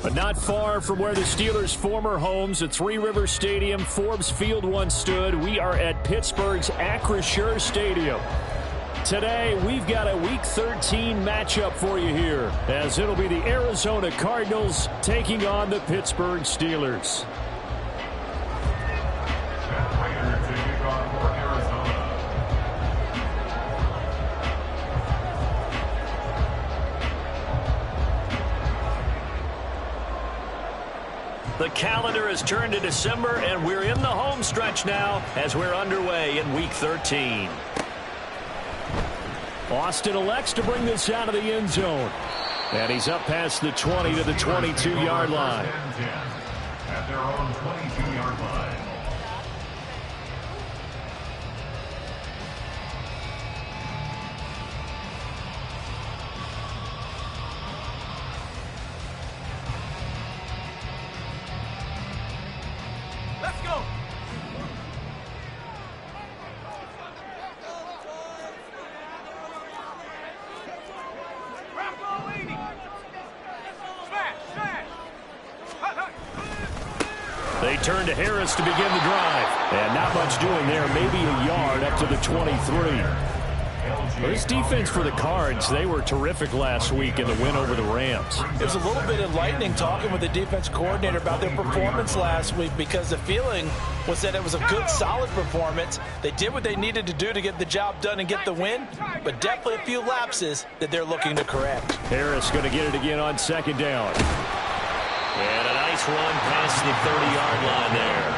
But not far from where the Steelers' former homes at Three Rivers Stadium, Forbes Field once stood, we are at Pittsburgh's Acrisure Stadium. Today, we've got a Week 13 matchup for you here, as it'll be the Arizona Cardinals taking on the Pittsburgh Steelers. The calendar has turned to December, and we're in the home stretch now as we're underway in Week 13. Austin elects to bring this out of the end zone. And he's up past the 20 to the 22-yard line. At their own 22-yard line. They turn to Harris to begin the drive. And not much doing there. Maybe a yard up to the 23. This defense for the Cards, they were terrific last week in the win over the Rams. It was a little bit enlightening talking with the defense coordinator about their performance last week, because the feeling was that it was a good, solid performance. They did what they needed to do to get the job done and get the win, but definitely a few lapses that they're looking to correct. Harris going to get it again on second down. And a nice run past the 30-yard line there.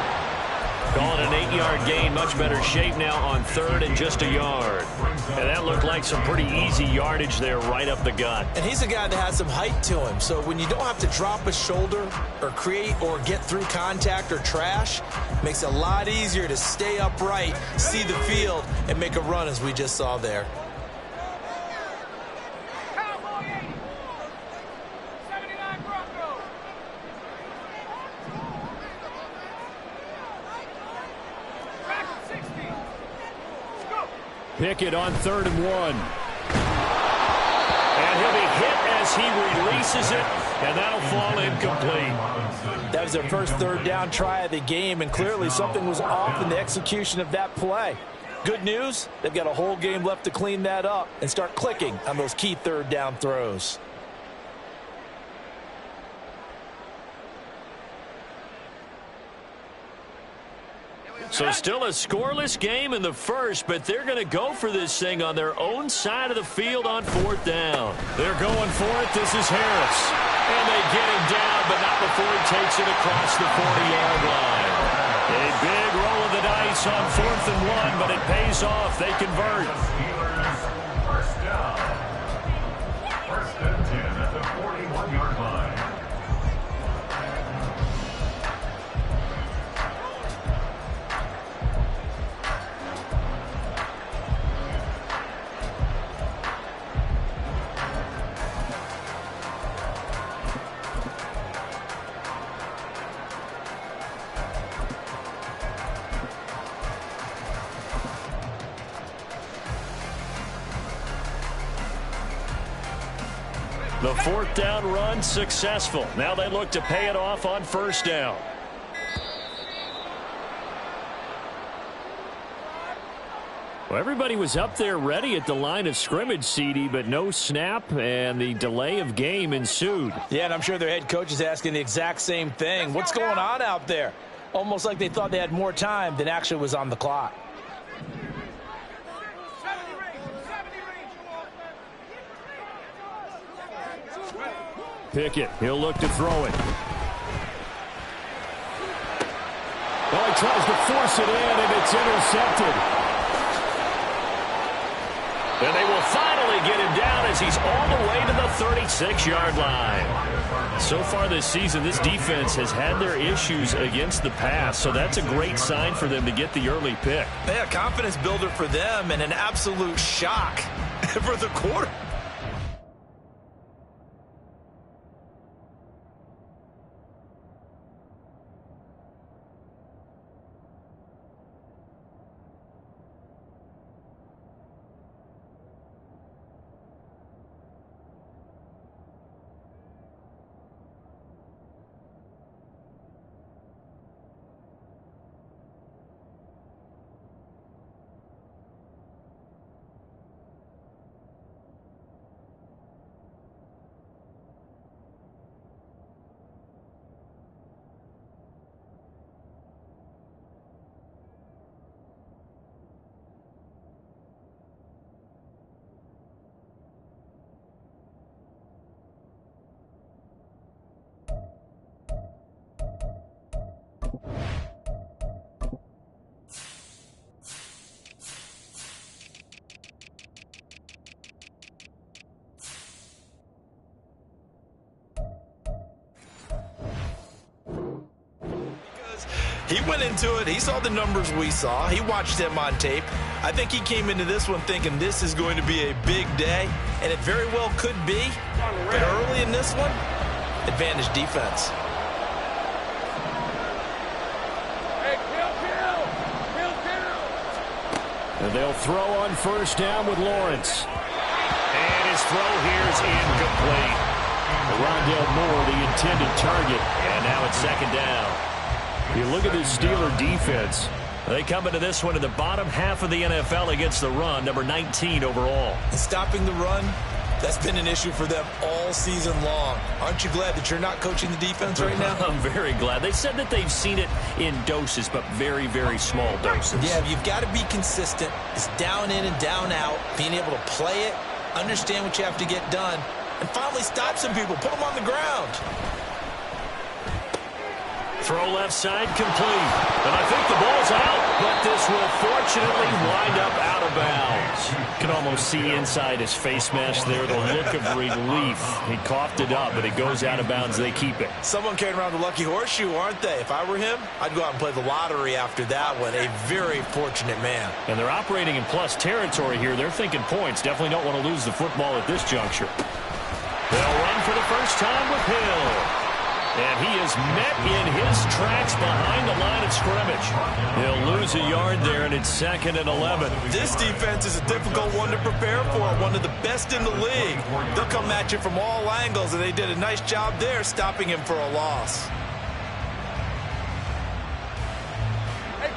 Calling an 8-yard gain, much better shape now on third and just a yard. And that looked like some pretty easy yardage there right up the gut. And he's a guy that has some height to him, so when you don't have to drop a shoulder or create or get through contact or trash, makes it a lot easier to stay upright, see the field, and make a run as we just saw there. Pickett on 3rd and 1. And he'll be hit as he releases it, and that'll fall incomplete. That was their first third down try of the game, and clearly something was off in the execution of that play. Good news, they've got a whole game left to clean that up and start clicking on those key third down throws. So still a scoreless game in the first, but they're going to go for this thing on their own side of the field on 4th down. They're going for it. This is Harris. And they get him down, but not before he takes it across the 40-yard line. A big roll of the dice on 4th and 1, but it pays off. They convert. First down. 1st and 10 at the 41-yard line. The 4th down run successful. Now they look to pay it off on 1st down. Well, everybody was up there ready at the line of scrimmage, CD, but no snap, and the delay of game ensued. Yeah, and I'm sure their head coach is asking the exact same thing. What's going on out there? Almost like they thought they had more time than actually was on the clock. Pickett, he'll look to throw it. Well, he tries to force it in, and it's intercepted. And they will finally get him down as he's all the way to the 36-yard line. So far this season, this defense has had their issues against the pass, so that's a great sign for them to get the early pick. Yeah, confidence builder for them and an absolute shock for the quarter. He went into it. He saw the numbers we saw. He watched them on tape. I think he came into this one thinking this is going to be a big day, and it very well could be. But early in this one, advantage defense. And they'll throw on first down with Lawrence. And his throw here is incomplete. Rondale Moore, the intended target. And now it's second down. You look at this Steeler defense. They come into this one in the bottom half of the NFL against the run, number 19 overall. And stopping the run, that's been an issue for them all season long. Aren't you glad that you're not coaching the defense right now? I'm very glad. They said that they've seen it in doses, but very, very small doses. Yeah, you've got to be consistent. It's down in and down out, being able to play it, understand what you have to get done, and finally stop some people, put them on the ground. Throw left side complete. And I think the ball's out, but this will fortunately wind up out of bounds. You can almost see inside his face mask there the look of relief. He coughed it up, but it goes out of bounds. They keep it. Someone carrying around the lucky horseshoe, aren't they? If I were him, I'd go out and play the lottery after that one. A very fortunate man. And they're operating in plus territory here. They're thinking points. Definitely don't want to lose the football at this juncture. They'll run for the first time with Hill. And he is met in his tracks behind the line of scrimmage. He'll lose a yard there, and it's 2nd and 11. This defense is a difficult one to prepare for, one of the best in the league. They'll come at you from all angles, and they did a nice job there stopping him for a loss.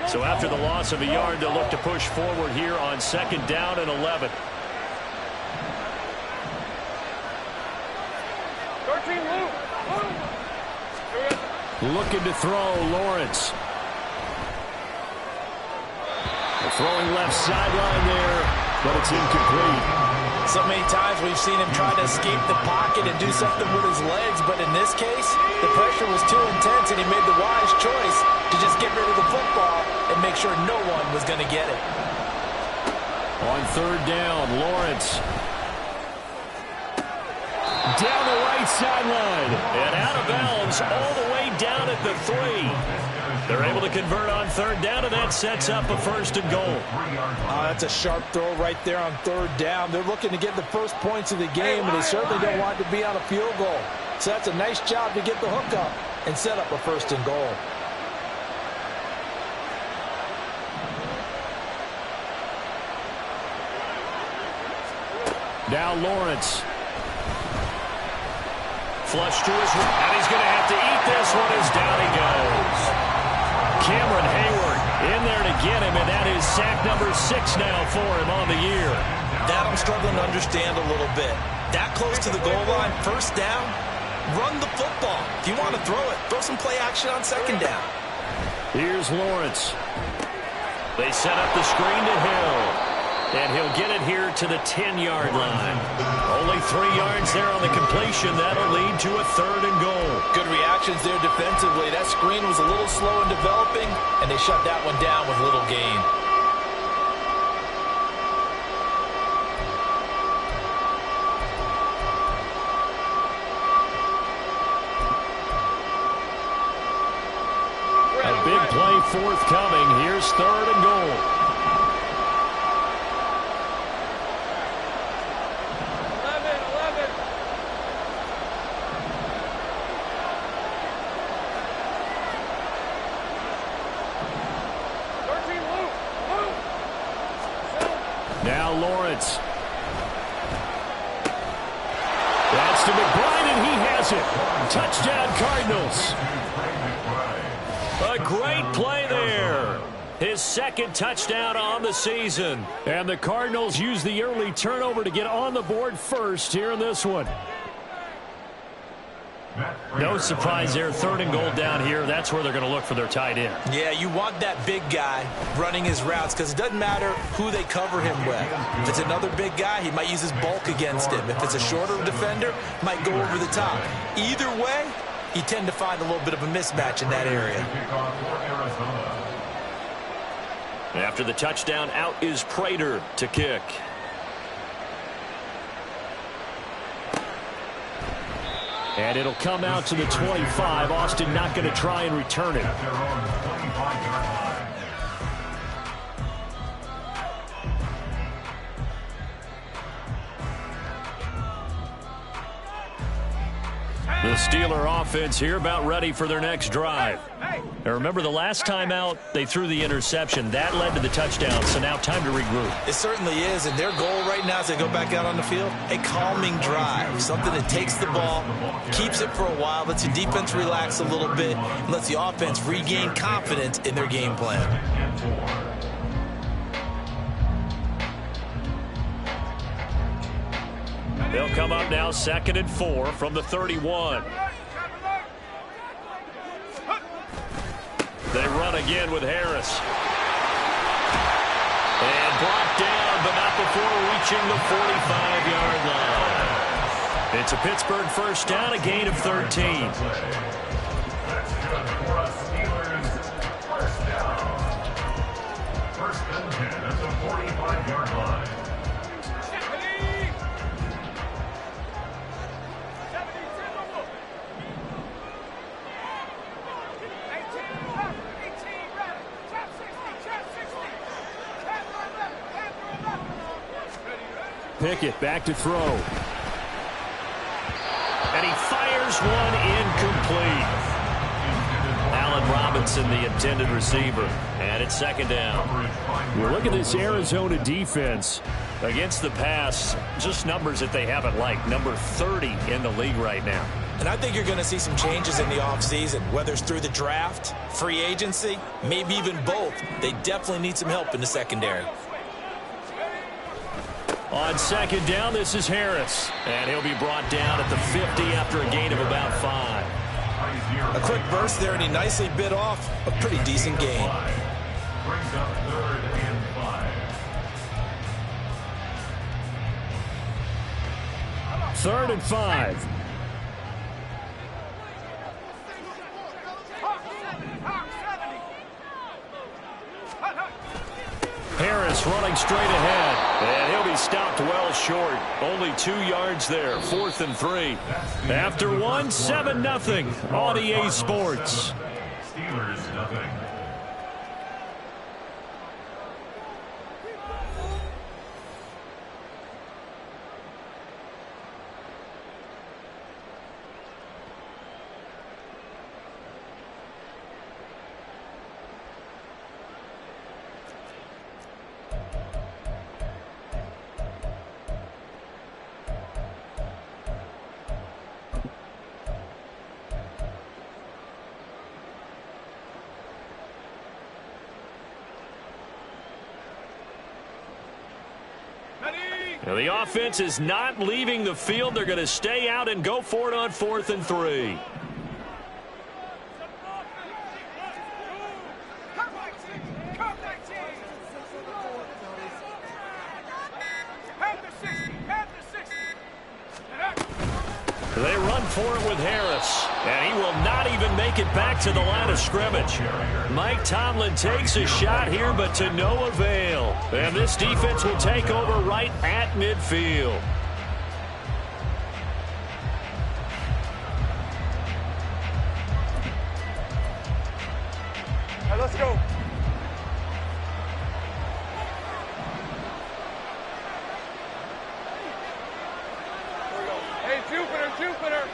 So after the loss of a yard, they'll look to push forward here on 2nd down and 11. 13, Luke. Looking to throw, Lawrence. The throwing left sideline there, but it's incomplete. So many times we've seen him try to escape the pocket and do something with his legs, but in this case, the pressure was too intense, and he made the wise choice to just get rid of the football and make sure no one was going to get it. On 3rd down, Lawrence. Down the right sideline. And out of bounds all the way down at the 3. They're able to convert on 3rd down, and that sets up a 1st and goal. That's a sharp throw right there on 3rd down. They're looking to get the first points of the game, and they certainly don't want to be on a field goal. So that's a nice job to get the hook up and set up a 1st and goal. Now Lawrence. Flush to his right, and he's going to have to eat this one as down he goes. Cameron Hayward in there to get him, and that is sack number 6 now for him on the year. That I'm struggling to understand a little bit. That close to the goal line, 1st down, run the football. If you want to throw it, throw some play action on 2nd down. Here's Lawrence. They set up the screen to Hill. And he'll get it here to the 10-yard line. Only 3 yards there on the completion. That'll lead to a 3rd and goal. Good reactions there defensively. That screen was a little slow in developing, and they shut that one down with little gain. A big play forthcoming. Here's 3rd and goal. Now Lawrence. That's to McBride, and he has it. Touchdown, Cardinals. A great play there. His 2nd touchdown on the season. And the Cardinals use the early turnover to get on the board first here in this one. No surprise there. 3rd and goal down here. That's where they're going to look for their tight end. Yeah, you want that big guy running his routes because it doesn't matter who they cover him with. If it's another big guy, he might use his bulk against him. If it's a shorter defender, might go over the top. Either way, you tend to find a little bit of a mismatch in that area. After the touchdown, out is Prater to kick. And it'll come out to the 25. Austin not going to try and return it. At their own 25-yard line. The Steeler offense here about ready for their next drive. Now remember, the last time out, they threw the interception. That led to the touchdown, so now time to regroup. It certainly is, and their goal right now as they go back out on the field, a calming drive, something that takes the ball, keeps it for a while, lets the defense relax a little bit, and lets the offense regain confidence in their game plan. They'll come up now 2nd and 4 from the 31. They run again with Harris. And brought down, but not before reaching the 45-yard line. It's a Pittsburgh first down, a gain of 13. That's good for a Steelers first down. 1st and 10 at the 45-yard line. Pickett back to throw. And he fires one incomplete. Allen Robinson, the intended receiver. And it's 2nd down. Well, look at this Arizona defense against the pass. Just numbers that they haven't liked. Number 30 in the league right now. And I think you're going to see some changes in the offseason, whether it's through the draft, free agency, maybe even both. They definitely need some help in the secondary. On 2nd down, this is Harris. And he'll be brought down at the 50 after a gain of about 5. A quick burst there, and he nicely bit off a pretty decent gain. Brings up 3rd and 5. 3rd and 5. Harris running straight ahead, and he'll be stopped well short. Only 2 yards there, 4th and 3. After one, 7-0 on EA Sports. Steelers nothing. Now the offense is not leaving the field. They're going to stay out and go for it on 4th and 3. They run for it with Harris, and he will not even make it back to the line of scrimmage. Mike Tomlin takes a shot here, but to no avail. And this defense will take over right at midfield. All right, let's go. Hey, Jupiter.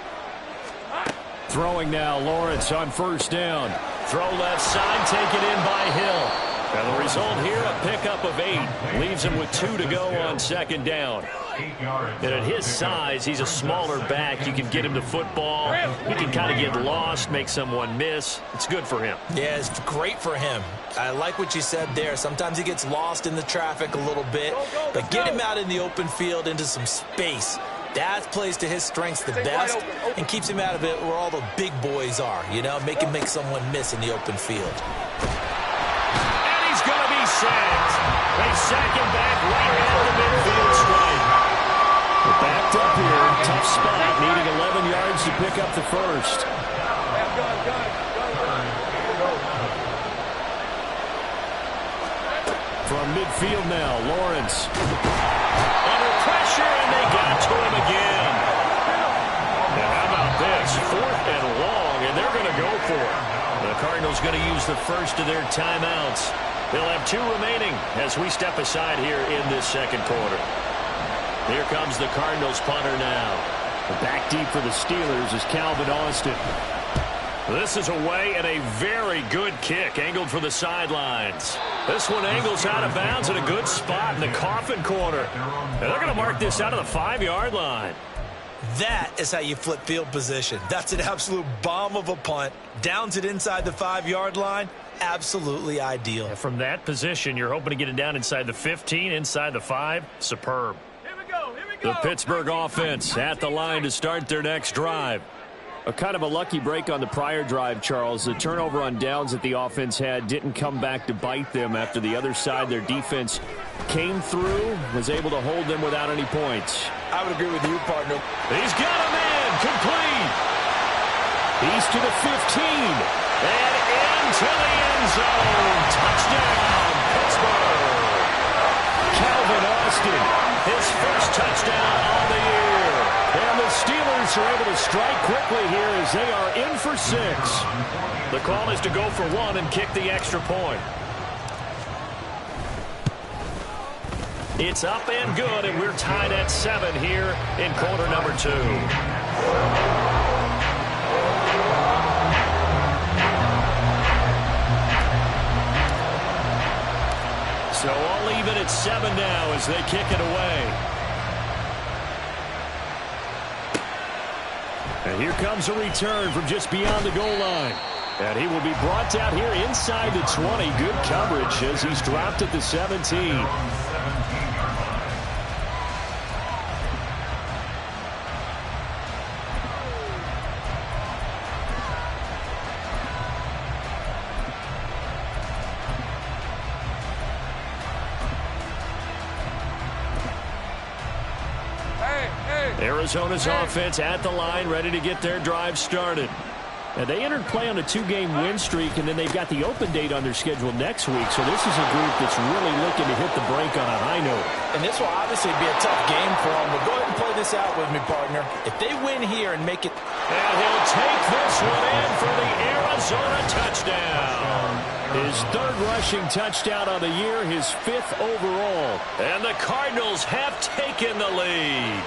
Throwing now, Lawrence on 1st down. Throw left side, taken in by Hill. And the result here, a pickup of 8. Leaves him with 2 to go on 2nd down. 8 yards. And at his size, he's a smaller back. You can get him the football. He can kind of get lost, make someone miss. It's good for him. Yeah, it's great for him. I like what you said there. Sometimes he gets lost in the traffic a little bit, but get him out in the open field into some space. That plays to his strengths the best and keeps him out of it where all the big boys are, you know, make someone miss in the open field. And he's going to be sacked. They sack him back right at the midfield stripe. We're backed up here. Tough spot, needing 11 yards to pick up the first. From midfield now, Lawrence. Under pressure, and they got to him again. Now, how about this? for it. The Cardinals going to use the first of their timeouts. They'll have 2 remaining as we step aside here in this second quarter. Here comes the Cardinals punter now. Back deep for the Steelers is Calvin Austin. This is away and a very good kick angled for the sidelines. This one angles out of bounds at a good spot in the coffin corner. And they're going to mark this out of the 5-yard line. That is how you flip field position. That's an absolute bomb of a punt. Downs it inside the 5-yard line. Absolutely ideal. And from that position, you're hoping to get it down inside the 15, inside the 5. Superb. The Pittsburgh offense at the line to start their next drive. A kind of a lucky break on the prior drive, Charles. The turnover on downs that the offense had didn't come back to bite them after the other side. Their defense came through, was able to hold them without any points. I would agree with you, partner. He's got a man complete. He's to the 15. And into the end zone. Touchdown, Pittsburgh. Calvin Austin. His first touchdown on the year. And the Steelers are able to strike quickly here as they are in for 6. The call is to go for 1 and kick the extra point. It's up and good, and we're tied at 7 here in quarter number 2. So all even at 7 now as they kick it away. And here comes a return from just beyond the goal line. And he will be brought down here inside the 20. Good coverage as he's dropped at the 17. Arizona's offense at the line, ready to get their drive started. And they entered play on a 2-game win streak, and then they've got the open date on their schedule next week. So this is a group that's really looking to hit the break on a high note. And this will obviously be a tough game for them. But go ahead and play this out with me, partner. If they win here and make it... And he'll take this one in for the Arizona touchdown. His 3rd rushing touchdown of the year, his 5th overall. And the Cardinals have taken the lead.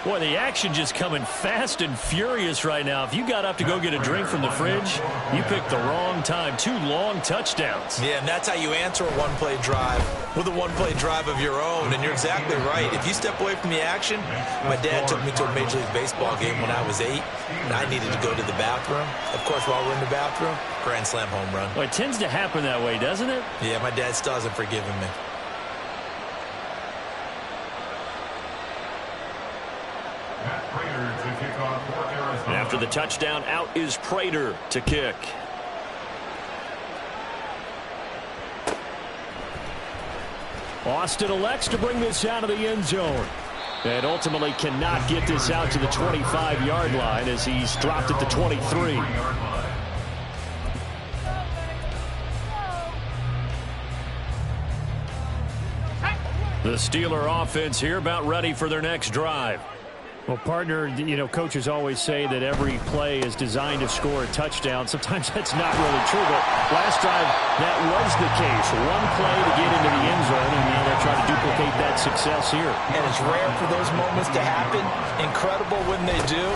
Boy, the action just coming fast and furious right now. If you got up to go get a drink from the fridge, you picked the wrong time. 2 long touchdowns. Yeah, and that's how you answer a one-play drive with a one-play drive of your own. And you're exactly right. If you step away from the action, my dad took me to a Major League Baseball game when I was 8, and I needed to go to the bathroom. Of course, while we're in the bathroom, grand slam home run. Well, it tends to happen that way, doesn't it? Yeah, my dad still hasn't forgiven me. After the touchdown, out is Prater to kick. Austin elects to bring this out of the end zone. And ultimately cannot get this out to the 25-yard line as he's dropped at the 23. The Steeler offense here about ready for their next drive. Well, partner, you know, coaches always say that every play is designed to score a touchdown. Sometimes that's not really true, but last drive, that was the case. One play to get into the end zone, and now they're trying to duplicate that success here. And it's rare for those moments to happen. Incredible when they do.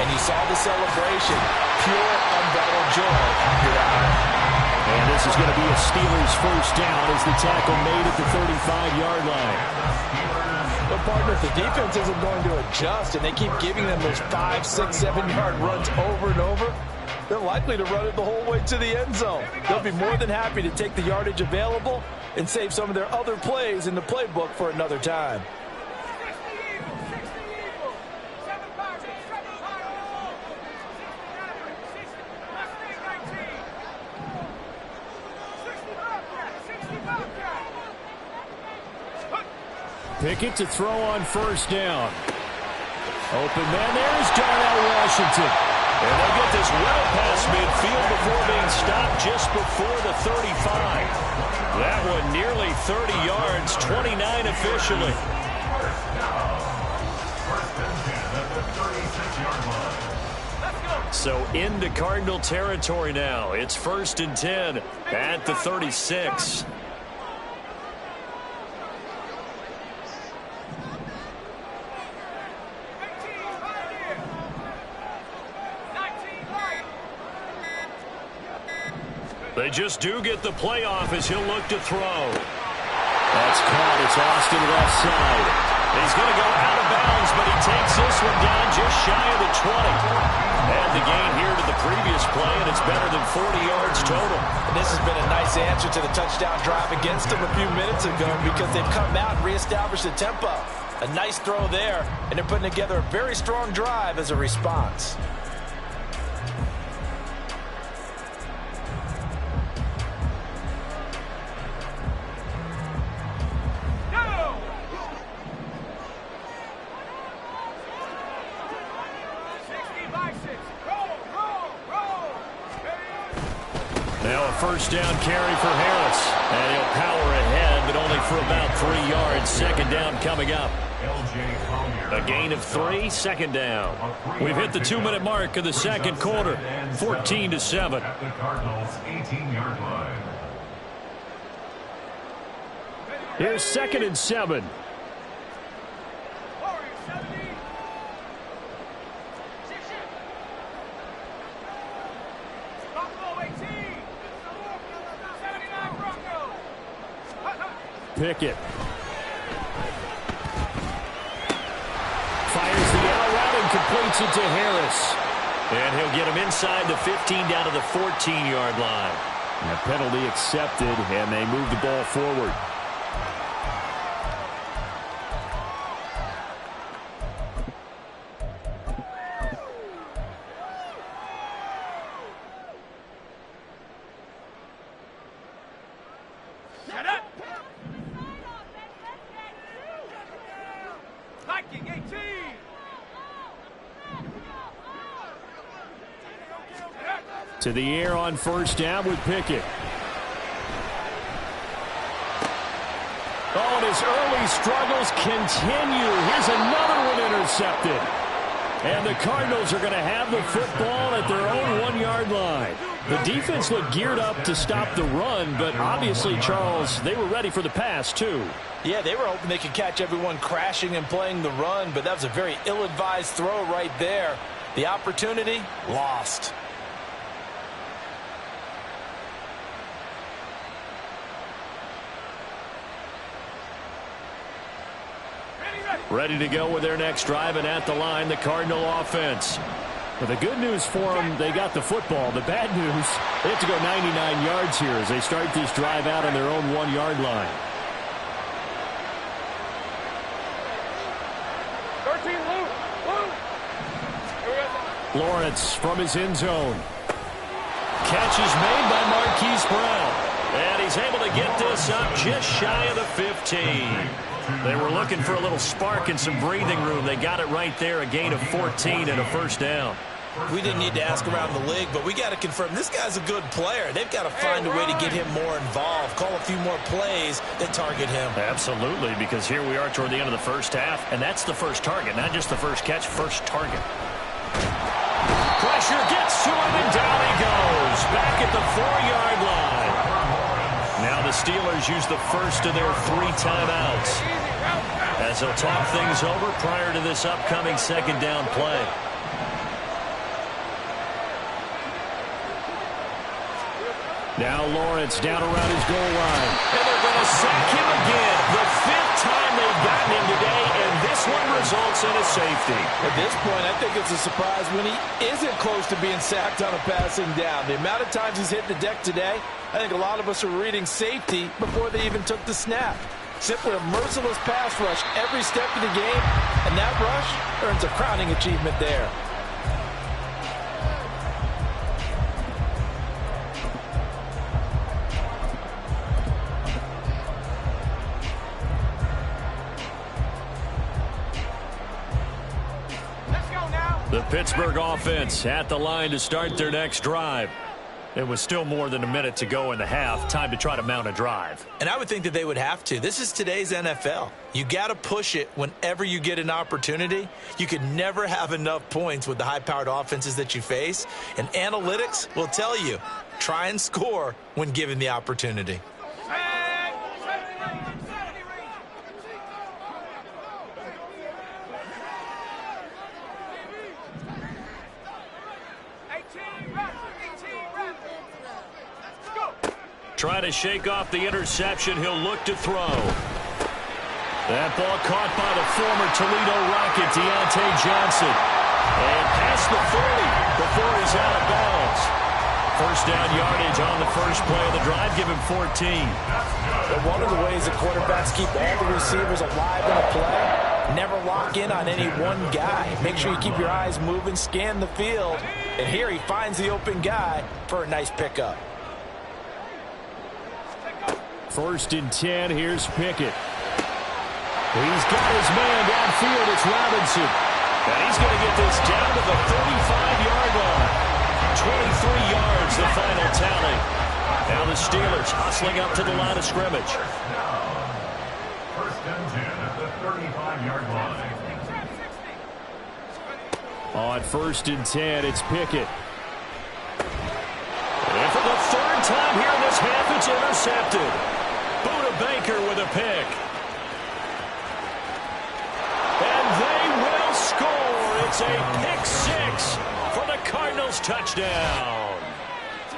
And you saw the celebration. Pure, unbridled joy after that. And this is going to be a Steelers first down as the tackle made at the 35-yard line. But, partner, if the defense isn't going to adjust and they keep giving them those 5, 6, 7-yard runs over and over, they're likely to run it the whole way to the end zone. They'll be more than happy to take the yardage available and save some of their other plays in the playbook for another time. Pickett to throw on first down. Open man, there's Darnell Washington. And they get this well past midfield before being stopped just before the 35. That one nearly 30 yards, 29 officially. So into Cardinal territory now. It's 1st and 10 at the 36. They just do get the playoff as he'll look to throw. That's caught. It's Austin left side. He's going to go out of bounds, but he takes this one down just shy of the 20. And the gain here to the previous play, and it's better than 40 yards total. And this has been a nice answer to the touchdown drive against them a few minutes ago because they've come out and reestablished the tempo. A nice throw there, and they're putting together a very strong drive as a response. Now a first down carry for Harris. And he'll power ahead, but only for about 3 yards. Second down coming up. A gain of 3, second down. We've hit the 2-minute mark of the second quarter. 14-7. At the Cardinals' 18-yard line. Here's 2nd and 7. Pickett fires the out route and completes it to Harris. And he'll get him inside the 15 down to the 14-yard line. And a penalty accepted, and they move the ball forward. To the air on first down with Pickett. Oh, and his early struggles continue. Here's another one intercepted. And the Cardinals are going to have the football at their own 1-yard line. The defense looked geared up to stop the run, but obviously, Charles, they were ready for the pass, too. Yeah, they were hoping they could catch everyone crashing and playing the run, but that was a very ill-advised throw right there. The opportunity, lost. Ready to go with their next drive, and at the line, the Cardinal offense. But the good news for them, they got the football. The bad news, they have to go 99 yards here as they start this drive out on their own 1-yard line. 13, Luke. Lawrence from his end zone. Catch is made by Marquise Brown. And he's able to get this up just shy of the 15. They were looking for a little spark and some breathing room. They got it right there, a gain of 14 and a first down. We didn't need to ask around the league, but we got to confirm this guy's a good player. They've got to find a way to get him more involved, call a few more plays that target him. Absolutely, because here we are toward the end of the first half, and that's the first target, not just the first catch, first target. Pressure gets to him, and down he goes, back at the 4-yard line. Now the Steelers use the first of their 3 timeouts as they'll talk things over prior to this upcoming second down play. Now Lawrence down around his goal line. And they're going to sack him again. The 5th time they've gotten him today, and this one results in a safety. At this point, I think it's a surprise when he isn't close to being sacked on a passing down. The amount of times he's hit the deck today, I think a lot of us are reading safety before they even took the snap. Simply a merciless pass rush every step of the game, and that rush earns a crowning achievement there. The Pittsburgh offense at the line to start their next drive. It was still more than a minute to go in the half. Time to try to mount a drive. And I would think that they would have to. This is today's NFL. You got to push it whenever you get an opportunity. You can never have enough points with the high-powered offenses that you face. And analytics will tell you, try and score when given the opportunity. Try to shake off the interception. He'll look to throw. That ball caught by the former Toledo Rocket, Deontay Johnson. And past the 40 before he's out of bounds. First down yardage on the first play of the drive. Give him 14. But one of the ways the quarterbacks keep all the receivers alive in a play, never lock in on any one guy. Make sure you keep your eyes moving, scan the field. And here he finds the open guy for a nice pickup. First and 10, here's Pickett. He's got his man downfield, it's Robinson. And he's going to get this down to the 35-yard line. 23 yards, the final tally. Now the Steelers hustling up to the line of scrimmage. First and 10 at the 35-yard line. On first and 10, it's Pickett. And for the third time here in this half, it's intercepted. Buda Baker with a pick. And they will score. It's a pick six for the Cardinals touchdown.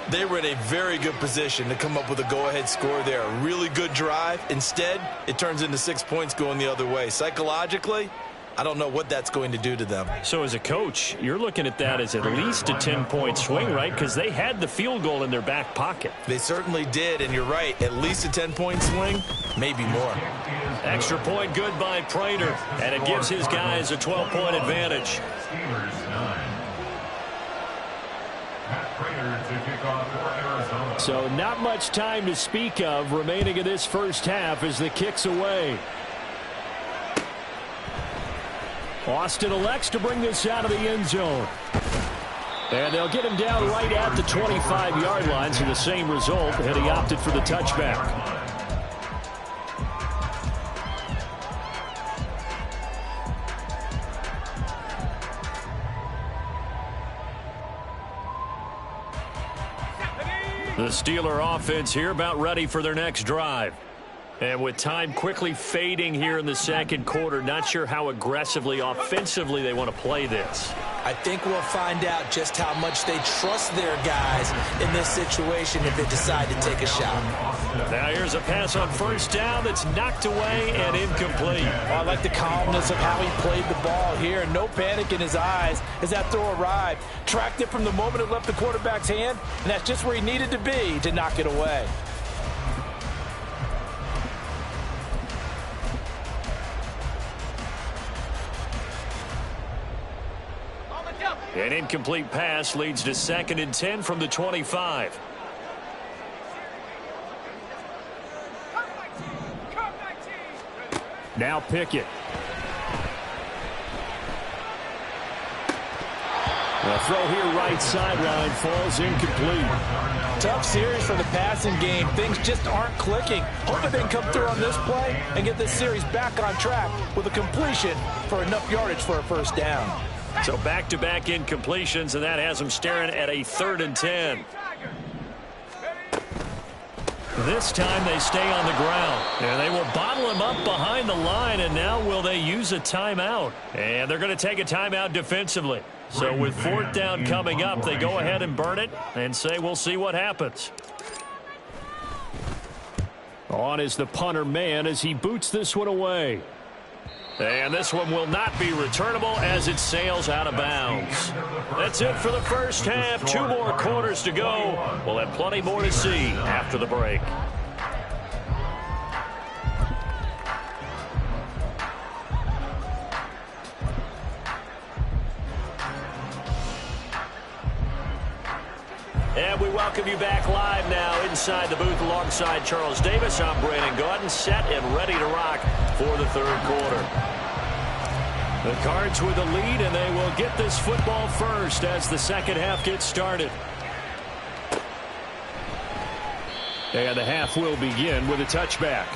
They were in a very good position to come up with a go-ahead score there. A really good drive. Instead, it turns into 6 points going the other way. Psychologically, I don't know what that's going to do to them. So as a coach, you're looking at that as at least a 10-point swing, right? Because they had the field goal in their back pocket. They certainly did, and you're right. At least a 10-point swing, maybe more. Extra point good by Prater, and it gives his guys a 12-point advantage. Steelers 9. Matt Prater to kick off for Arizona. So not much time to speak of remaining in this first half as the kick's away. Austin elects to bring this out of the end zone. And they'll get him down right at the 25-yard line, so the same result, and he opted for the touchback. The Steeler offense here about ready for their next drive. And with time quickly fading here in the second quarter, not sure how aggressively, offensively they want to play this. I think we'll find out just how much they trust their guys in this situation if they decide to take a shot. Now here's a pass on first down that's knocked away and incomplete. Well, I like the calmness of how he played the ball here. No panic in his eyes as that throw arrived. Tracked it from the moment it left the quarterback's hand, and that's just where he needed to be to knock it away. An incomplete pass leads to 2nd and 10 from the 25. Now Pickett. The throw here right sideline falls incomplete. Tough series for the passing game. Things just aren't clicking. Hoping they can come through on this play and get this series back on track with a completion for enough yardage for a first down. So back-to-back incompletions, and that has them staring at a 3rd and 10. This time they stay on the ground. And they will bottle him up behind the line, and now will they use a timeout? And they're going to take a timeout defensively. So with 4th down coming up, they go ahead and burn it and say we'll see what happens. On is the punter man as he boots this one away. And this one will not be returnable as it sails out of bounds. That's it for the first half. 2 more quarters to go. We'll have plenty more to see after the break. And we welcome you back live now inside the booth alongside Charles Davis. I'm Brandon Gaudin, set and ready to rock for the 3rd quarter. The Cards with the lead, and they will get this football first as the second half gets started. And the half will begin with a touchback.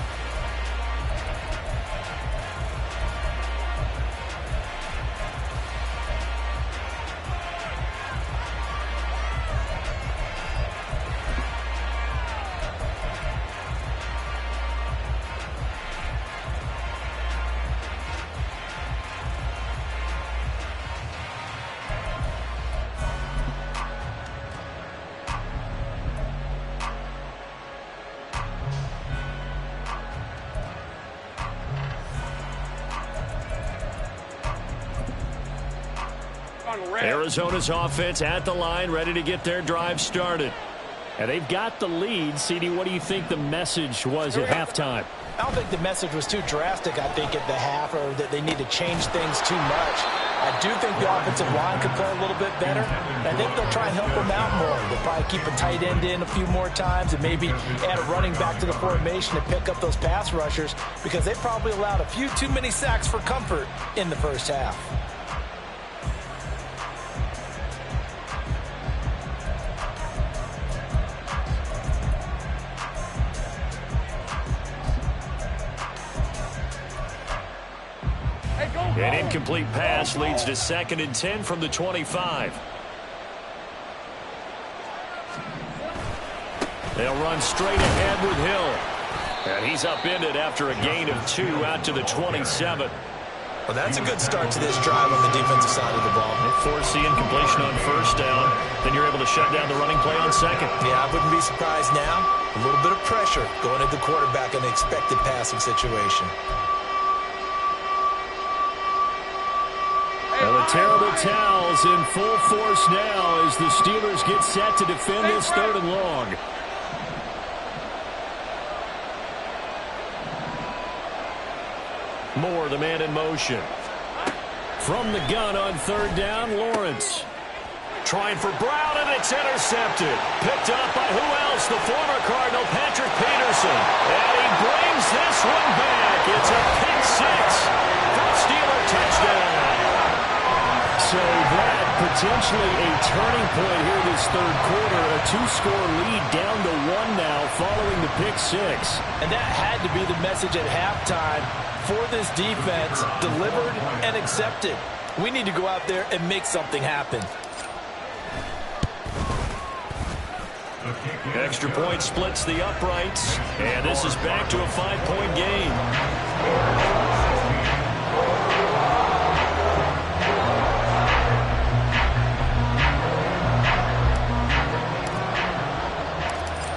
Arizona's offense at the line, ready to get their drive started. And they've got the lead. CD, what do you think the message was at halftime? I don't think the message was too drastic, I think, at the half, or that they need to change things too much. I do think the offensive line could play a little bit better. I think they'll try and help them out more. They'll probably keep a tight end in a few more times and maybe add a running back to the formation to pick up those pass rushers, because they probably allowed a few too many sacks for comfort in the first half. An incomplete pass leads to 2nd and 10 from the 25. They'll run straight ahead with Hill. And he's upended after a gain of 2 out to the 27. Well, that's a good start to this drive on the defensive side of the ball. Force the incompletion on first down. Then you're able to shut down the running play on second. Yeah, I wouldn't be surprised now. A little bit of pressure going at the quarterback in an expected passing situation. Well, the terrible towels in full force now as the Steelers get set to defend this 3rd and long. Moore, the man in motion. From the gun on 3rd down, Lawrence. Trying for Brown, and it's intercepted. Picked up by who else? The former Cardinal, Patrick Peterson. And he brings this one back. It's a pick 6 for a Steeler touchdown. So that potentially a turning point here this 3rd quarter. A 2-score lead down to 1 now following the pick 6. And that had to be the message at halftime for this defense. Delivered and accepted. We need to go out there and make something happen. Extra point splits the uprights. And this is back to a 5-point game.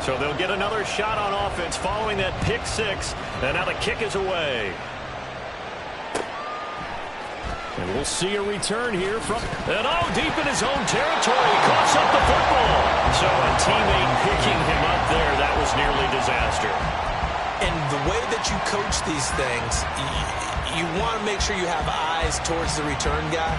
So they'll get another shot on offense following that pick 6. And now the kick is away. And we'll see a return here from... And deep in his own territory. Coughs up the football. So a teammate picking him up there, that was nearly disaster. And the way that you coach these things, you want to make sure you have eyes towards the return guy,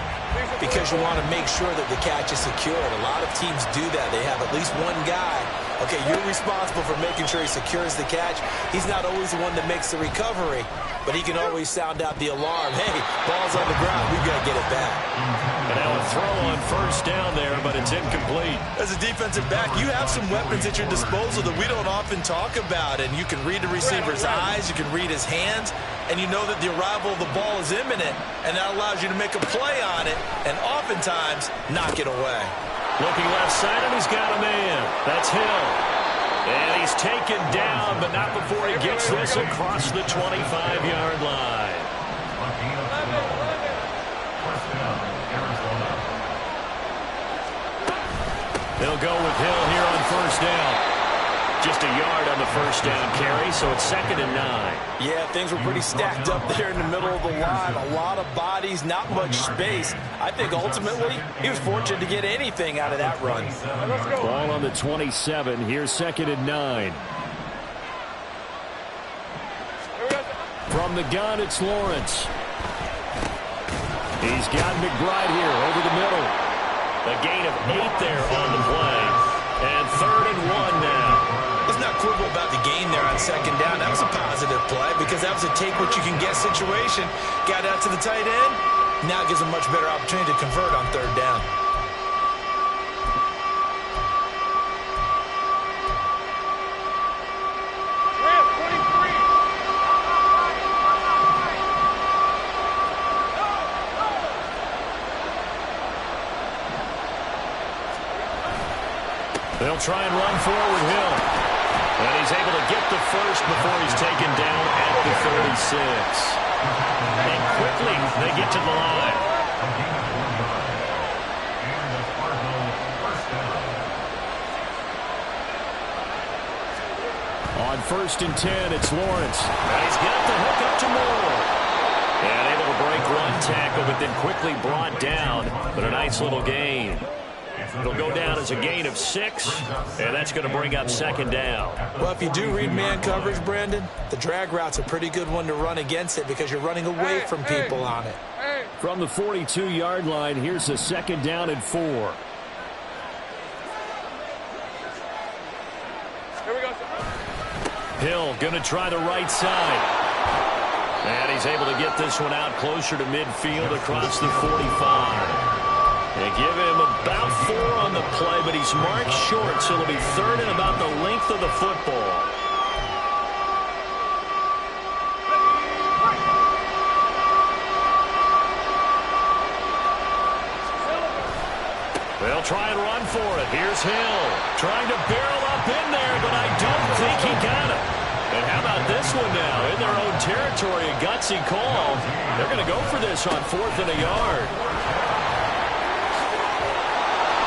because you want to make sure that the catch is secured. A lot of teams do that. They have at least one guy. Okay, you're responsible for making sure he secures the catch. He's not always the one that makes the recovery, but he can always sound out the alarm. Hey, ball's on the ground. We've got to get it back. And now a throw on first down there, but it's incomplete. As a defensive back, you have some weapons at your disposal that we don't often talk about. And you can read the receiver's eyes, you can read his hands, and you know that the arrival of the ball is imminent, and that allows you to make a play on it and oftentimes knock it away. Looking left side, and he's got a man. That's Hill. And he's taken down, but not before he gets this across the 25-yard line. They'll go with Hill here on first down. Just a yard on the first down carry, so it's 2nd and 9. Yeah, things were pretty stacked up there in the middle of the line. A lot of bodies, not much space. I think ultimately he was fortunate to get anything out of that run. Ball on the 27. Here's 2nd and 9. From the gun, it's Lawrence. He's got McBride here over the middle. A gain of 8 there on the play. And 3rd and 1 now. Let's not quibble about the gain there on 2nd down. That was a positive play because that was a take-what-you-can-get situation. Got out to the tight end. Now gives a much better opportunity to convert on 3rd down. They'll try and run forward Hill. And he's able to get the first before he's taken down at the 36. And quickly they get to the line. On 1st and 10, it's Lawrence. And he's got the hook up to Moore. And able to break one tackle, but then quickly brought down. But a nice little gain. It'll go down as a gain of 6, and that's going to bring up 2nd down. Well, if you do read man coverage, Brandon, the drag route's a pretty good one to run against it because you're running away from people on it. From the 42-yard line, here's a 2nd down and 4. Here we go. Hill going to try the right side. And he's able to get this one out closer to midfield across the 45. They give him about 4 on the play, but he's marked short, so it'll be 3rd and about the length of the football. They'll try and run for it. Here's Hill trying to barrel up in there, but I don't think he got it. And how about this one now? In their own territory, a gutsy call. They're going to go for this on 4th and a yard.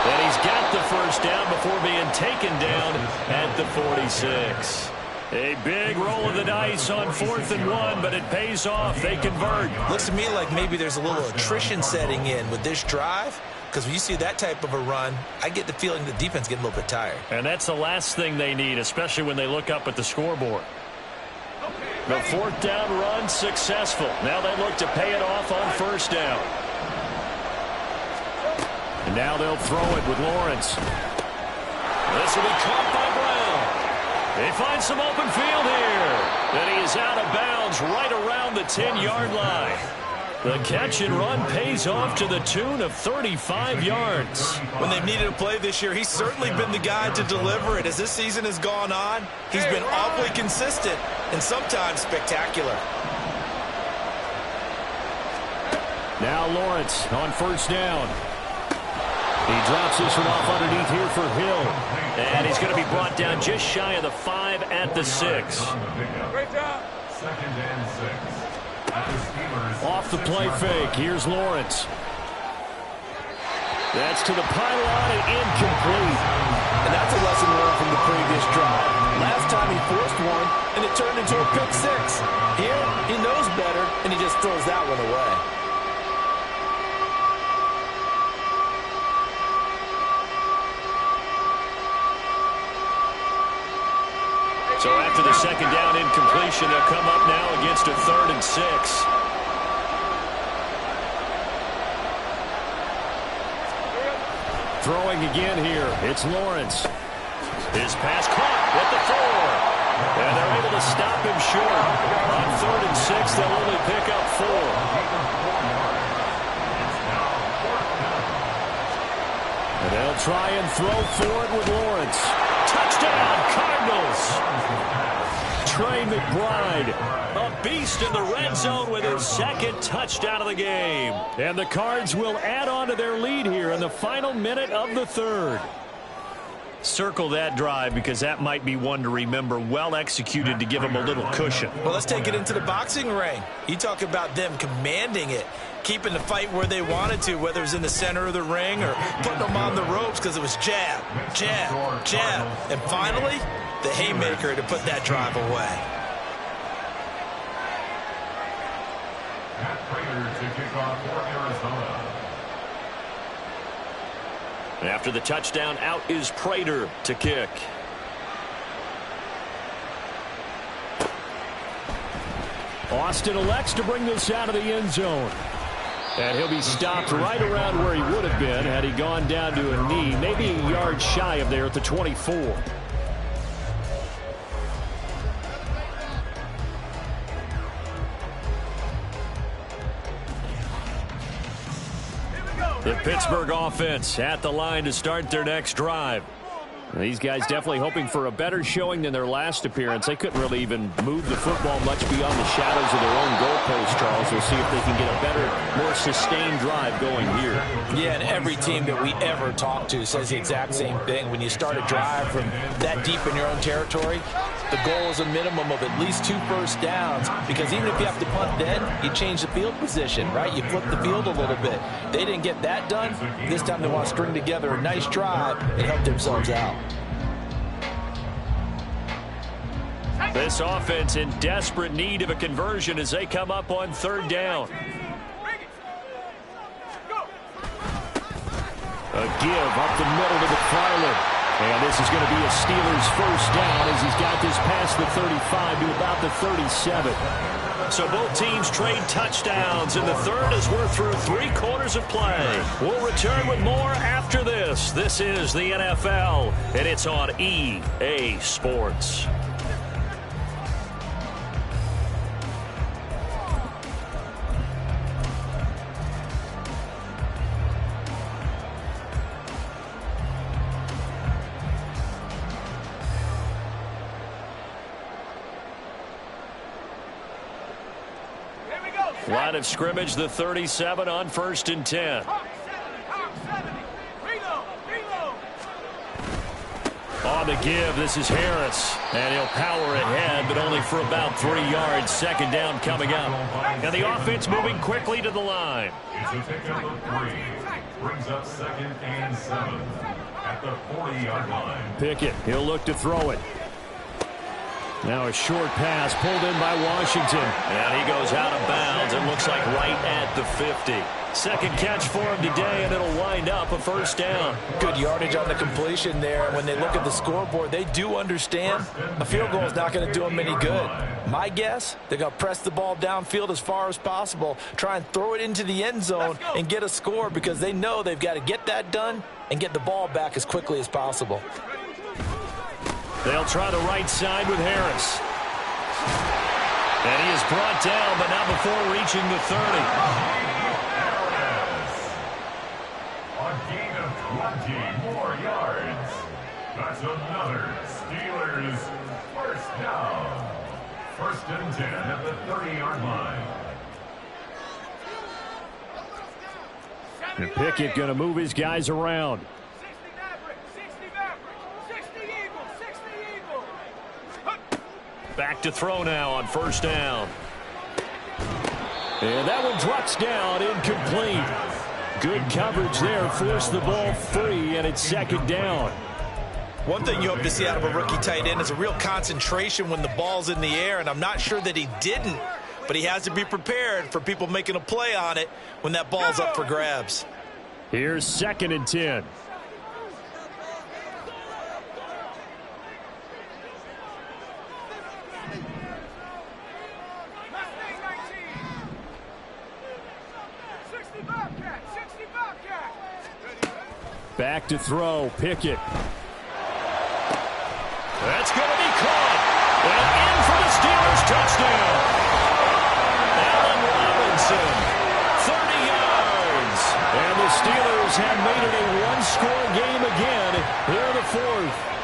And he's got the first down before being taken down at the 46. A big roll of the dice on 4th and 1, but it pays off. They convert. Looks to me like maybe there's a little attrition setting in with this drive, because when you see that type of a run, I get the feeling the defense getting a little bit tired. And that's the last thing they need, especially when they look up at the scoreboard. The 4th down run successful. Now they look to pay it off on 1st down. And now they'll throw it with Lawrence. This will be caught by Brown. They find some open field here. And he is out of bounds right around the 10-yard line. The catch and run pays off to the tune of 35 yards. When they've needed a play this year, he's certainly been the guy to deliver it. As this season has gone on, he's been awfully consistent and sometimes spectacular. Now Lawrence on 1st down. He drops this one off underneath here for Hill. And he's going to be brought down just shy of the 5 at the 6. Great job. 2nd and 6. Off the play fake, here's Lawrence. That's to the pylon and incomplete. And that's a lesson learned from the previous drive. Last time he forced one, and it turned into a pick 6. Here, he knows better, and he just throws that one away. So after the 2nd down incompletion, they'll come up now against a 3rd and 6. Throwing again here, it's Lawrence. His pass caught at the 4. And they're able to stop him short. On 3rd and 6, they'll only pick up 4. And they'll try and throw for it with Lawrence. Touchdown, Cardinals! Trey McBride, a beast in the red zone with his 2nd touchdown of the game. And the Cards will add on to their lead here in the final minute of the 3rd. Circle that drive because that might be one to remember. Well executed to give him a little cushion. Well, let's take it into the boxing ring. You talk about them commanding it, keeping the fight where they wanted to, whether it was in the center of the ring or putting them on the ropes because it was jab, jab, jab. And finally, the haymaker to put that drive away. Matt Prater to kick off for Arizona. After the touchdown, out is Prater to kick. Austin elects to bring this out of the end zone. And he'll be stopped right around where he would have been had he gone down to a knee, maybe a yard shy of there at the 24. The Pittsburgh offense at the line to start their next drive. These guys definitely hoping for a better showing than their last appearance. They couldn't really even move the football much beyond the shadows of their own goalpost, Charles. We'll see if they can get a better, more sustained drive going here. Yeah, and every team that we ever talk to says the exact same thing. When you start a drive from that deep in your own territory, the goal is a minimum of at least 2 first downs, because even if you have to punt then, you change the field position, right? You flip the field a little bit. They didn't get that done. This time they want to string together a nice drive and help themselves out. This offense in desperate need of a conversion as they come up on 3rd down. A give up the middle to McFarland. And this is going to be a Steelers first down as he's got this past the 35 to about the 37. So both teams trade touchdowns in the 3rd as we're through 3 quarters of play. We'll return with more after this. This is the NFL, and it's on EA Sports. Line of scrimmage, the 37 on 1st and 10. On the give, this is Harris. And he'll power ahead, but only for about 3 yards. 2nd down coming up. And the offense moving quickly to the line. It's a pickup of 3. Brings up 2nd and 7 at the 40-yard line. Pickett, he'll look to throw it. Now a short pass pulled in by Washington. And he goes out of bounds. It looks like right at the 50. 2nd catch for him today, and it'll wind up a 1st down. Good yardage on the completion there. When they look at the scoreboard, they do understand a field goal is not going to do them any good. My guess, they're going to press the ball downfield as far as possible, try and throw it into the end zone and get a score, because they know they've got to get that done and get the ball back as quickly as possible. They'll try the right side with Harris. And he is brought down, but not before reaching the 30. A gain of 20 more yards. That's another Steelers first down. 1st and 10 at the 30-yard line. And Pickett going to move his guys around. Back to throw now on 1st down. And that one drops down, incomplete. Good coverage there, forced the ball free, and it's 2nd down. One thing you hope to see out of a rookie tight end is a real concentration when the ball's in the air, and I'm not sure that he didn't, but he has to be prepared for people making a play on it when that ball's up for grabs. Here's 2nd and 10. Back to throw, Pickett. That's going to be caught. And in for the Steelers touchdown. Allen Robinson, 30 yards. And the Steelers have made it a 1-score game again here in the 4th.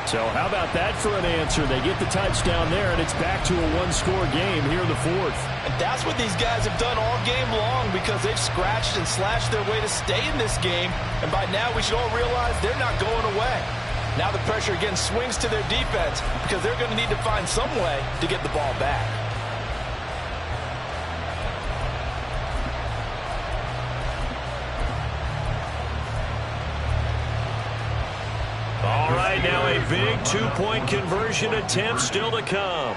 So how about that for an answer? They get the touchdown there, and it's back to a 1-score game here in the 4th. And that's what these guys have done all game long, because they've scratched and slashed their way to stay in this game. And by now we should all realize they're not going away. Now the pressure again swings to their defense, because they're going to need to find some way to get the ball back. All right, now a big 2-point conversion attempt still to come.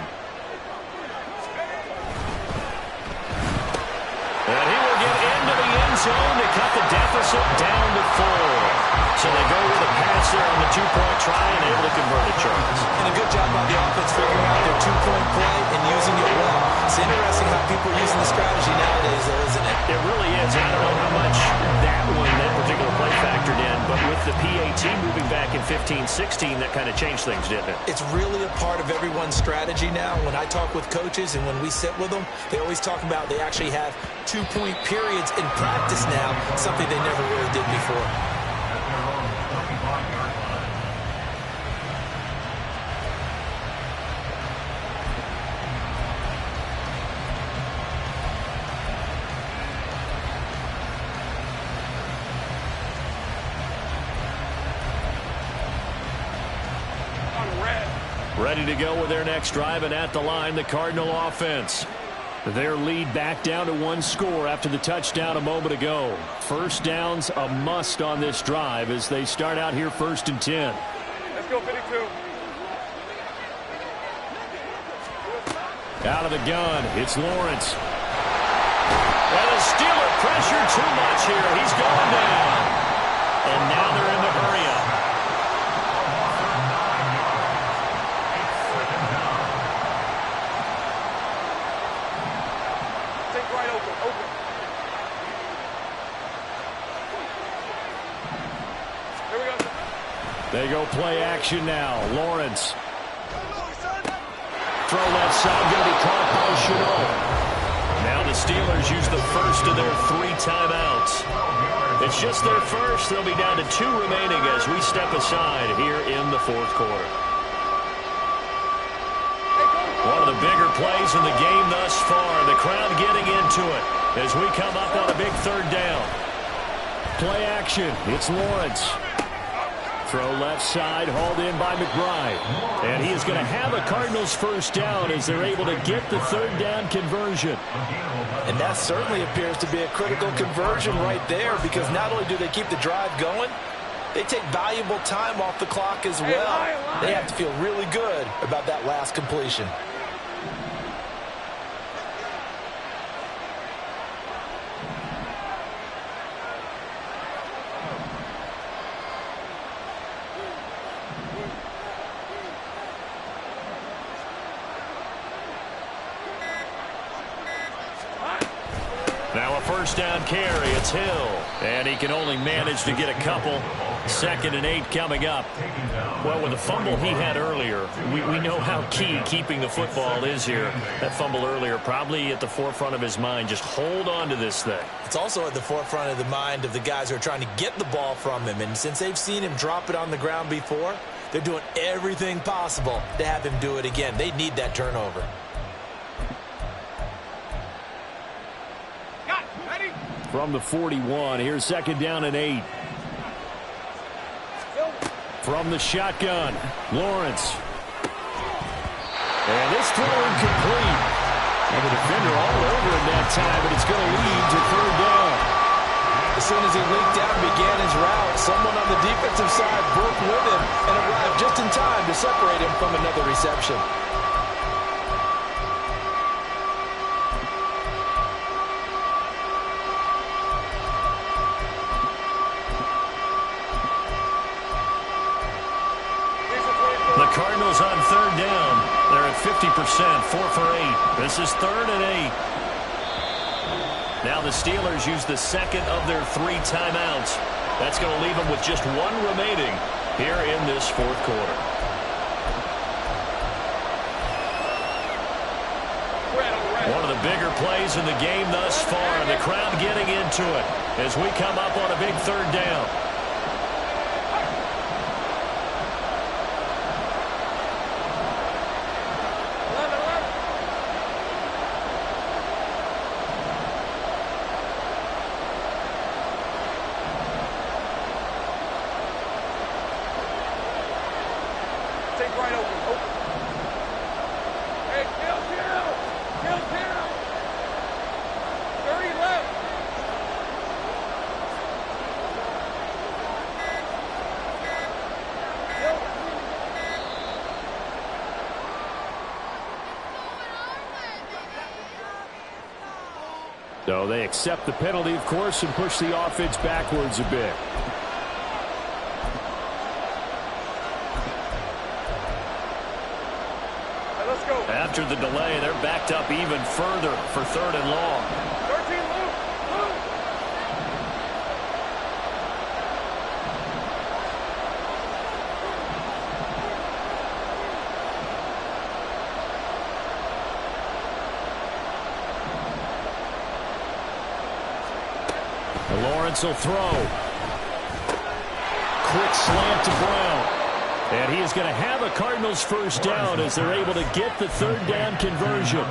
And he will get into the end zone to cut the deficit down to 4. So they go with a pass there on the 2-point try and able to convert it, Charles. And a good job by the offense figuring out their 2-point play and using it well. It's interesting how people are using the strategy nowadays, though, isn't it? It really is. I don't know how much that particular play factored in, but with the PAT moving back in 15-16, that kind of changed things, didn't it? It's really a part of everyone's strategy now. When I talk with coaches and when we sit with them, they always talk about they actually have 2-point periods in practice now, something they never really did before. Ready to go with their next drive, and at the line, the Cardinal offense. Their lead back down to 1 score after the touchdown a moment ago. First down's a must on this drive as they start out here 1st and 10. Let's go, 52. Out of the gun, it's Lawrence. And the Steeler pressure too much here. He's going down. And now they're in the hurry-up. Take right open. Here we go. They go play action now. Lawrence. Throw left side, going to be caught by Shenault. Now the Steelers use the first of their 3 timeouts. It's just their first. They'll be down to 2 remaining as we step aside here in the 4th quarter. One of the bigger plays in the game thus far. The crowd getting into it as we come up on a big 3rd down. Play action. It's Lawrence. Throw left side, hauled in by McBride. And he is going to have a Cardinals first down as they're able to get the 3rd down conversion. And that certainly appears to be a critical conversion right there, because not only do they keep the drive going, they take valuable time off the clock as well. They have to feel really good about that last completion. Now a first down carry. It's Hill. And he can only manage to get a couple. 2nd and 8 coming up. Well, with the fumble he had earlier, we know how key keeping the football is here. That fumble earlier probably at the forefront of his mind. Just hold on to this thing. It's also at the forefront of the mind of the guys who are trying to get the ball from him. And since they've seen him drop it on the ground before, they're doing everything possible to have him do it again. They need that turnover. From the 41, here's 2nd down and 8. From the shotgun, Lawrence. And this throw incomplete. And the defender all over him that time, but it's going to lead to 3rd down. As soon as he leaked out and began his route, someone on the defensive side broke with him and arrived just in time to separate him from another reception. The Cardinals on 3rd down. They're at 50%, 4 for 8. This is 3rd and 8. Now the Steelers use the 2nd of their 3 timeouts. That's going to leave them with just 1 remaining here in this 4th quarter. One of the bigger plays in the game thus far, and the crowd getting into it as we come up on a big 3rd down. So they accept the penalty, of course, and push the offense backwards a bit. Let's go. After the delay, they're backed up even further for 3rd and long. 13, move. Lawrence will throw. Quick slant to Brown. And he is going to have a Cardinals first down as they're able to get the third down conversion.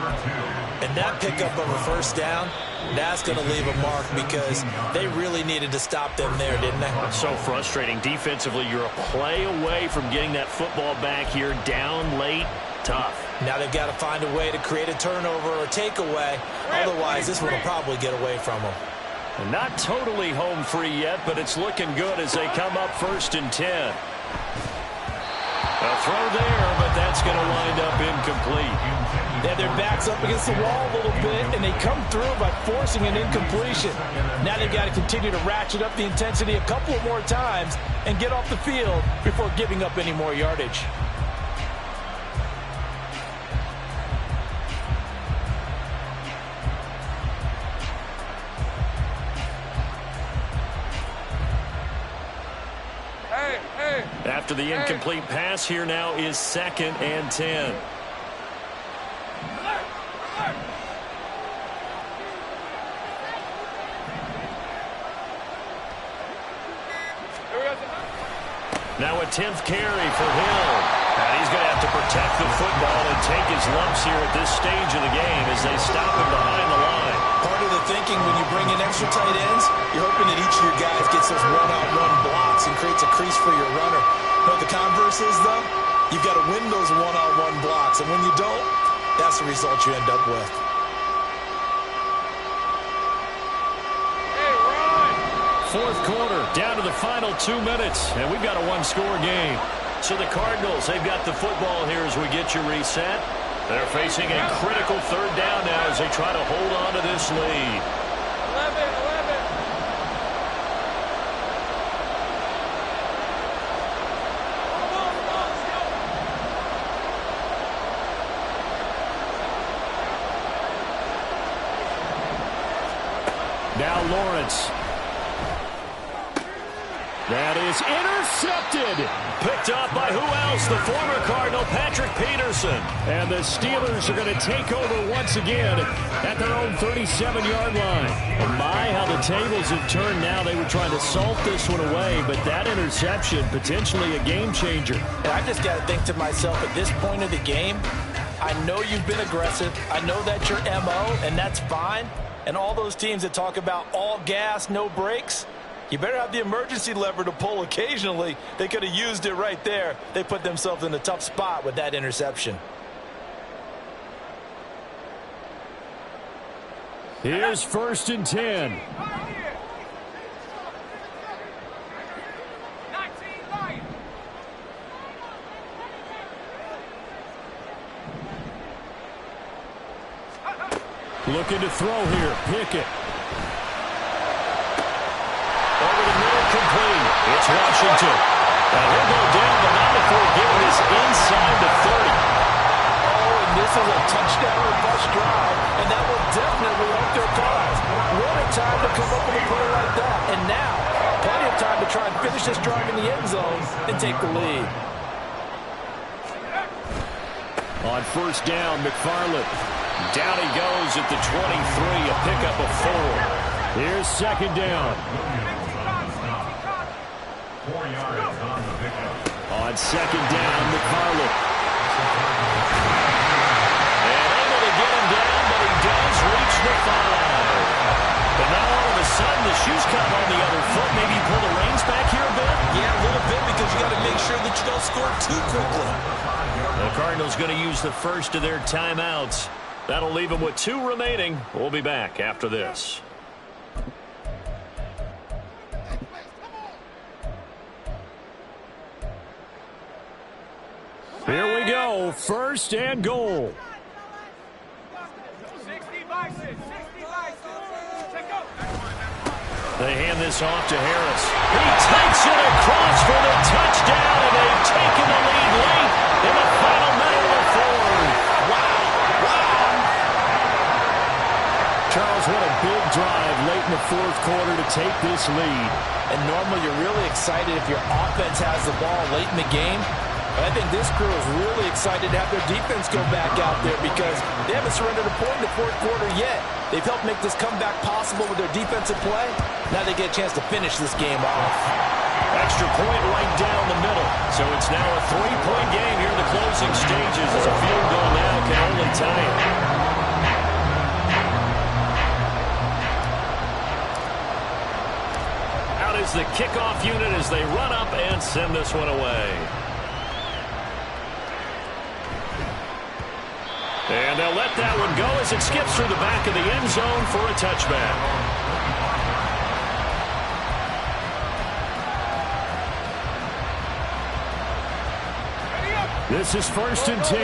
And that pickup of a first down, that's going to leave a mark because they really needed to stop them there, didn't they? So frustrating. Defensively, you're a play away from getting that football back here down late. Tough. Now they've got to find a way to create a turnover or takeaway. Otherwise, this one will probably get away from them. And not totally home free yet, but it's looking good as they come up 1st and 10. A throw there, but that's going to wind up incomplete. They have their backs up against the wall a little bit, and they come through by forcing an incompletion. Now they've got to continue to ratchet up the intensity a couple more times and get off the field before giving up any more yardage. After the incomplete pass, here now is 2nd and 10. Now a 10th carry for Hill. And he's going to have to protect the football and take his lumps here at this stage of the game as they stop him behind the line. Part of the thinking when you bring in extra tight ends, you're hoping that each of your guys gets those one-on-one blocks and creates a crease for your runner. You know what the converse is, though? You've got to win those one-on-one blocks, and when you don't, that's the result you end up with. Fourth quarter, down to the final 2 minutes, and we've got a one-score game. So the Cardinals, they've got the football here as we get you reset. They're facing a critical third down now as they try to hold on to this lead. 11. Now Lawrence. That is intercepted. Picked up by who else? The former Cardinal, Patrick Peterson. And the Steelers are going to take over once again at their own 37-yard line. My, how the tables have turned now. They were trying to salt this one away, but that interception, potentially a game changer. And I just got to think to myself, at this point of the game, I know you've been aggressive. I know that's your MO, and that's fine. And all those teams that talk about all gas, no brakes, you better have the emergency lever to pull occasionally. They could have used it right there. They put themselves in a tough spot with that interception. Here's 1st and 10. Looking to throw here. Pickett. Over the middle, complete. It's Washington. And he'll go down, but not before getting this inside the 30. Oh, and this is a touchdown or bust drive, and that will definitely help their cause. What a time to come up with a play like that. And now, plenty of time to try and finish this drive in the end zone and take the lead. On 1st down, McFarland. Down he goes at the 23, a pickup of 4. Here's 2nd down. 4 yards on the pickup. On 2nd down, McFarland. And able to get him down, but he does reach the 5. But now all of a sudden the shoe's caught on the other foot. Maybe you pull the reins back here a bit? Yeah, a little bit, because you got to make sure that you don't score too quickly. The Cardinals going to use the first of their timeouts. That'll leave them with 2 remaining. We'll be back after this. Here we go. 1st and goal. 60 vices. They hand this off to Harris. He takes it across for the touchdown, and they've taken the lead late in the final minute of the 4th. Charles, what a big drive late in the 4th quarter to take this lead. And normally you're really excited if your offense has the ball late in the game. But I think this crew is really excited to have their defense go back out there because they haven't surrendered a point in the 4th quarter yet. They've helped make this comeback possible with their defensive play. Now they get a chance to finish this game off. Extra point right down the middle. So it's now a 3-point game here in the closing stages as a field goal now can only tie it. Out is the kickoff unit as they run up and send this one away. And they'll let that one go as it skips through the back of the end zone for a touchback. This is 1st and 10.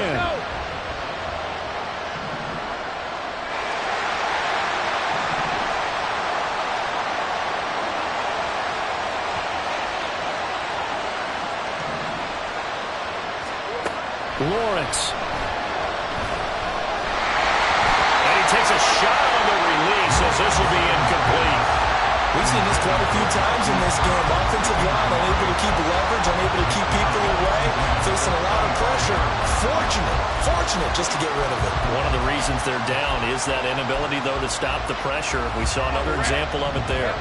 Lawrence. And he takes a shot on the release as this will be incomplete. We've seen this quite a few times in this game. Offensive line unable to keep leverage, unable to keep people away, facing a lot of pressure. Fortunate just to get rid of it. One of the reasons they're down is that inability, though, to stop the pressure. We saw another example of it there.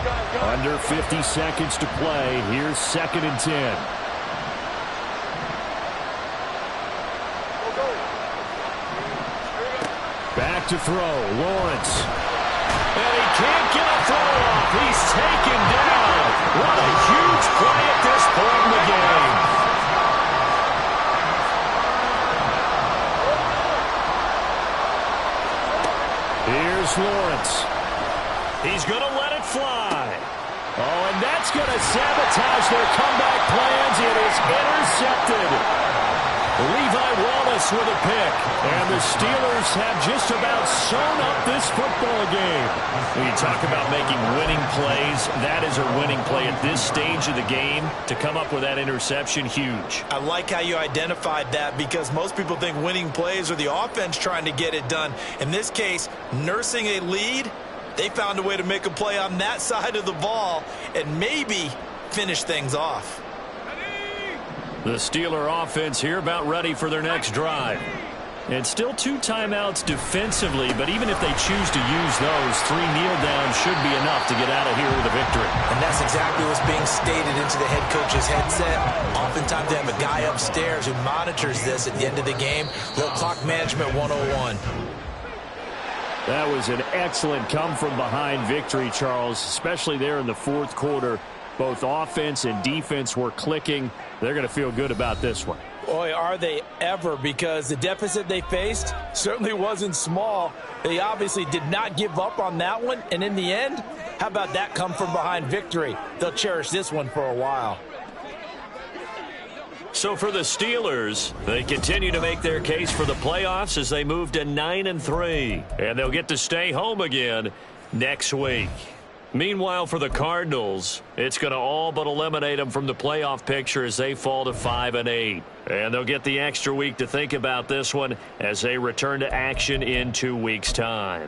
Under 50 seconds to play. Here's 2nd and 10. Back to throw. Lawrence. And he can't get a throw off. He's taken down. What a huge play at this point in the game. Here's Lawrence. He's going to let it fly. Oh, and that's going to sabotage their comeback plans. It is intercepted. Levi Wallace with a pick. And the Steelers have just about sewn up this football game. When you talk about making winning plays, that is a winning play at this stage of the game. To come up with that interception, huge. I like how you identified that because most people think winning plays are the offense trying to get it done. In this case, nursing a lead, they found a way to make a play on that side of the ball and maybe finish things off. The Steeler offense here about ready for their next drive. And still 2 timeouts defensively, but even if they choose to use those, 3 kneel downs should be enough to get out of here with a victory. And that's exactly what's being stated into the head coach's headset. Oftentimes they have a guy upstairs who monitors this at the end of the game. Little clock management 101. That was an excellent come-from-behind victory, Charles, especially there in the 4th quarter. Both offense and defense were clicking. They're going to feel good about this one. Boy, are they ever, because the deficit they faced certainly wasn't small. They obviously did not give up on that one, and in the end, how about that come-from-behind victory? They'll cherish this one for a while. So for the Steelers, they continue to make their case for the playoffs as they move to 9-3. And they'll get to stay home again next week. Meanwhile, for the Cardinals, it's going to all but eliminate them from the playoff picture as they fall to 5-8. And they'll get the extra week to think about this one as they return to action in 2 weeks' time.